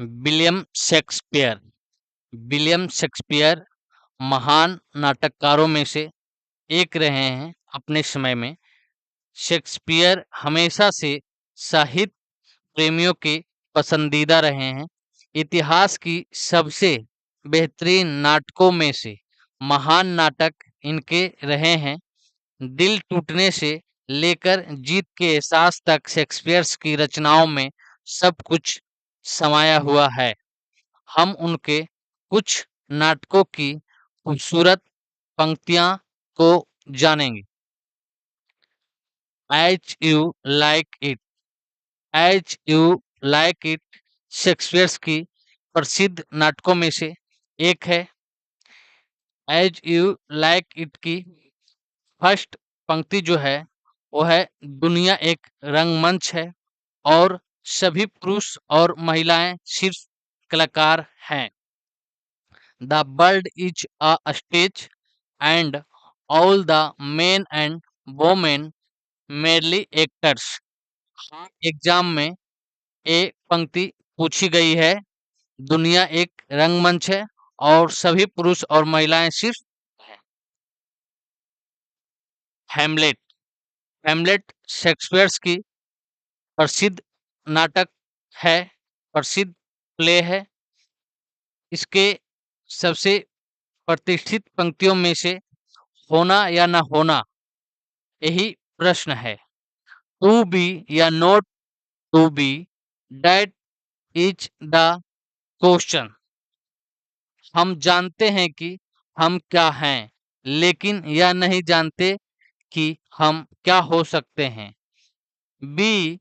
William Shakespeare. William Shakespeare महान नाटककारों में से एक रहे हैं अपने समय में। शेक्सपियर हमेशा से साहित्य प्रेमियों के पसंदीदा रहे हैं। इतिहास की सबसे बेहतरीन नाटकों में से महान नाटक इनके रहे हैं। दिल टूटने से लेकर जीत के एहसास तक शेक्सपियर की रचनाओं में सब कुछ समाया हुआ है। हम उनके कुछ नाटकों की खूबसूरत पंक्तियां को जानेंगे। As you like it. As you like it Shakespeare की प्रसिद्ध नाटकों में से एक है। एज यू लाइक इट की फर्स्ट पंक्ति जो है वो है, दुनिया एक रंगमंच है और सभी पुरुष और महिलाएं सिर्फ कलाकार हैं। The world is a stage and all the main and women merely actors. Exam में ये पंक्ति पूछी गई है। दुनिया एक रंगमंच है और सभी पुरुष और महिलाएं सिर्फ हैं। हैमलेट। हैमलेट शेक्सपियर की प्रसिद्ध नाटक है, प्रसिद्ध प्ले है। इसके सबसे प्रतिष्ठित पंक्तियों में से होना या न होना यही प्रश्न है। टू बी या not to be, that is the question. हम जानते हैं कि हम क्या हैं, लेकिन यह नहीं जानते कि हम क्या हो सकते हैं। Be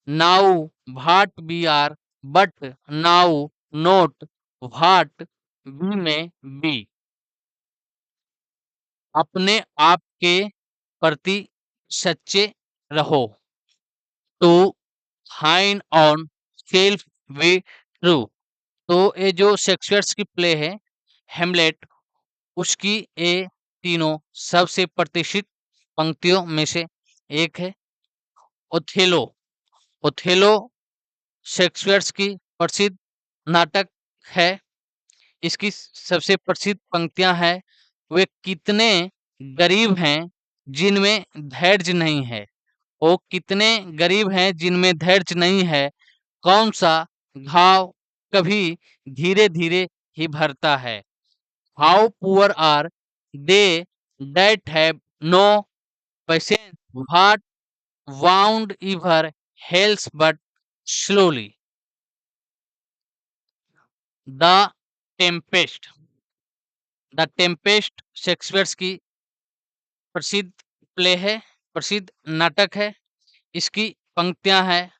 now what we are, but now not what we may be. अपने आप के प्रति सच्चे रहो। To thine own self be true. तो ये जो शेक्सपियर की प्ले है हेमलेट, उसकी ये तीनों सबसे प्रतिष्ठित पंक्तियों में से एक है। ओथेलो। ओथेलो शेक्सपियर की प्रसिद्ध नाटक है। इसकी सबसे प्रसिद्ध पंक्तियां हैं, वे कितने गरीब हैं जिनमें धैर्य नहीं है। वो कितने गरीब हैं जिनमें धैर्य नहीं है। कौन सा घाव कभी धीरे धीरे ही भरता है। How poor are they that have no patience, what wound ever heals but slowly. The tempest. The tempest Shakespeare की प्रसिद्ध प्ले है, प्रसिद्ध नाटक है। इसकी पंक्तियां हैं,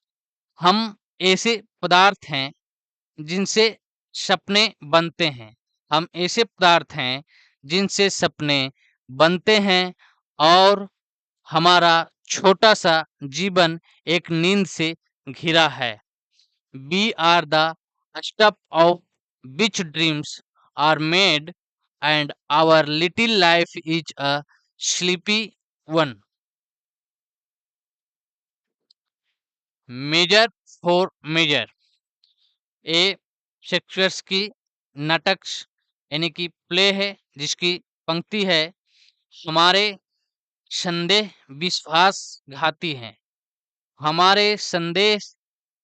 हम ऐसे पदार्थ हैं जिनसे सपने बनते हैं। हम ऐसे पदार्थ हैं जिनसे सपने बनते हैं और हमारा छोटा सा जीवन एक नींद से घिरा है। We are the stuff of which dreams are made and our little life is a sleepy one. Measure for measure. ये शेक्सपियर की नाटक यानी कि प्ले है, जिसकी पंक्ति है, हमारे संदेह विश्वासघाती हैं। हमारे संदेश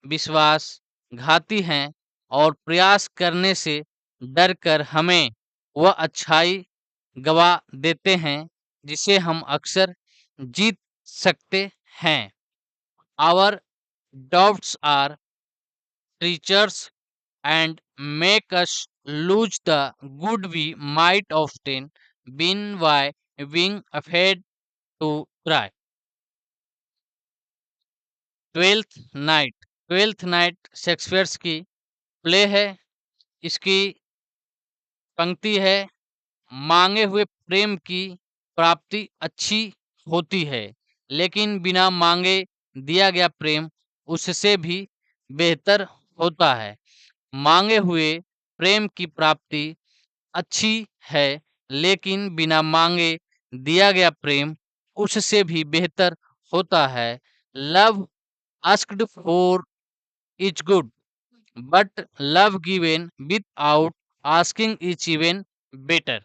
विश्वासघाती हैं और प्रयास करने से डर कर हमें वह अच्छाई गवा देते हैं जिसे हम अक्सर जीत सकते हैं। Our doubts are treacherous and make us lose the good we might often win by being afraid to try. Twelfth night. Twelfth night Shakespeare की प्ले है। इसकी पंक्ति है, मांगे हुए प्रेम की प्राप्ति अच्छी होती है, लेकिन बिना मांगे दिया गया प्रेम उससे भी बेहतर होता है। मांगे हुए प्रेम की प्राप्ति अच्छी है, लेकिन बिना मांगे दिया गया प्रेम उससे भी बेहतर होता है। Love asked for is good, but love given without asking is even better.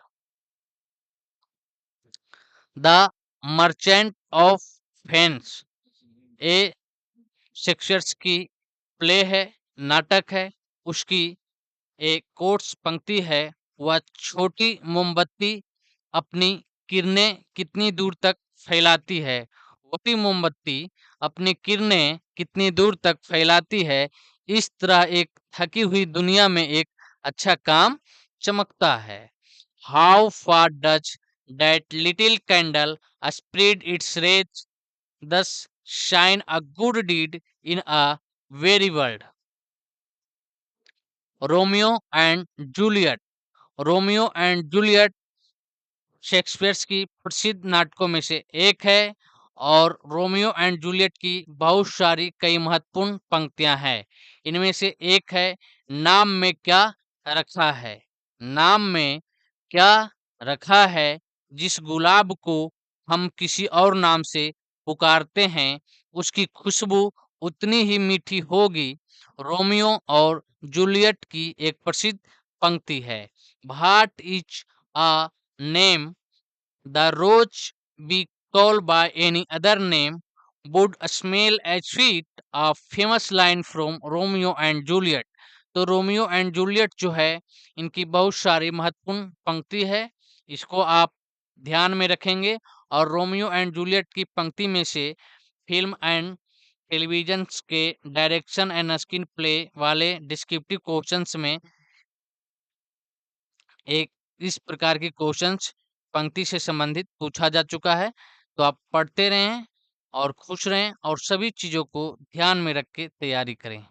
The Merchant of Venice A Shakespeare की प्ले है, नाटक है। उसकी एक कोट्स पंक्ति है, वह छोटी मोमबत्ती अपनी किरणें कितनी दूर तक फैलाती है, छोटी मोमबत्ती अपनी किरणें कितनी दूर तक फैलाती है, इस तरह एक थकी हुई दुनिया में एक अच्छा काम चमकता है। How far does that little candle spread its rays, thus shine a good deed in a weary world. Romeo and Juliet. Romeo and Juliet Shakespeare की प्रसिद्ध नाटकों में से एक है और रोमियो एंड जूलियट की बहुत सारी कई महत्वपूर्ण पंक्तियां हैं। इनमें से एक है, नाम में क्या रखा है, नाम में क्या रखा है, जिस गुलाब को हम किसी और नाम से पुकारते हैं उसकी खुशबू उतनी ही मीठी होगी। रोमियो और जूलियट की एक प्रसिद्ध पंक्ति है, what is a name the roach be called by any other name would smell as sweet, a famous line from Romeo and Juliet। तो रोमियो एंड जूलियट जो है, इनकी बहुत सारी महत्वपूर्ण पंक्ति है, इसको आप ध्यान में रखेंगे। और रोमियो एंड जूलियट की पंक्ति में से फिल्म एंड टेलीविजन के डायरेक्शन एंड स्क्रीन प्ले वाले डिस्क्रिप्टिव क्वेश्चंस में एक इस प्रकार के क्वेश्चंस पंक्ति से संबंधित पूछा जा चुका है। तो आप पढ़ते रहें और खुश रहें और सभी चीज़ों को ध्यान में रख के तैयारी करें।